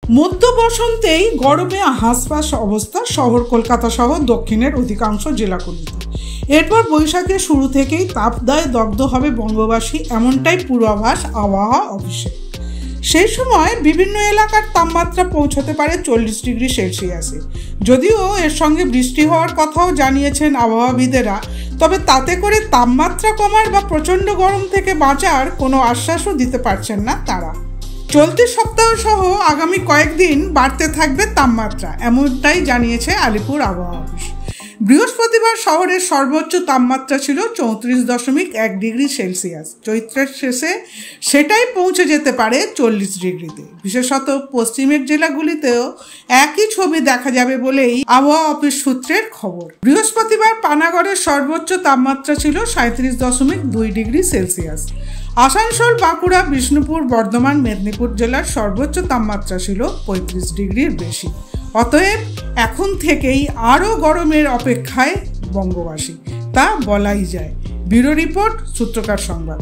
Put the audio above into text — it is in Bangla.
মধ্য বসন্তেই গরমে হাঁসফাঁস অবস্থা শহর কলকাতা সহ দক্ষিণের অধিকাংশ জেলাগুলিতে। এরপর বৈশাখের শুরু থেকেই তাপদাহে দগ্ধ হবে বঙ্গবাসী, এমনটাই পূর্বাভাস আবহাওয়া অফিসে। সেই সময় বিভিন্ন এলাকার তাপমাত্রা পৌঁছতে পারে 40 ডিগ্রি সেলসিয়াসে। যদিও এর সঙ্গে বৃষ্টি হওয়ার কথাও জানিয়েছেন আবহাওয়াবিদেরা, তবে তাতে করে তাপমাত্রা কমার বা প্রচণ্ড গরম থেকে বাঁচার কোনো আশ্বাসও দিতে পারছেন না তারা। চলতি সপ্তাহ সহ আগামী কয়েকদিন বাড়তে থাকবে তাপমাত্রা, এমনটাই জানিয়েছে আলিপুর আবহাওয়া অফিস। বৃহস্পতিবার শহরের সর্বোচ্চ তাপমাত্রা ছিল 34.1 ডিগ্রি সেলসিয়াস। চৈত্রের শেষে সেটাই পৌঁছে যেতে পারে 40 ডিগ্রিতে। বিশেষত পশ্চিমের জেলাগুলিতেও একই ছবি দেখা যাবে বলেই আবহাওয়া অফিস সূত্রের খবর। বৃহস্পতিবার পানাগড়ের সর্বোচ্চ তাপমাত্রা ছিল 37.2 ডিগ্রি সেলসিয়াস। আসানসোল, বাঁকুড়া, বিষ্ণুপুর, বর্ধমান, মেদিনীপুর জেলার সর্বোচ্চ তাপমাত্রা ছিল 35 ডিগ্রির বেশি। অতএব এখন থেকেই আরও গরমের অপেক্ষায় বঙ্গবাসী, তা বলাই যায়। ব্যুরো রিপোর্ট, সূত্রকার সংবাদ।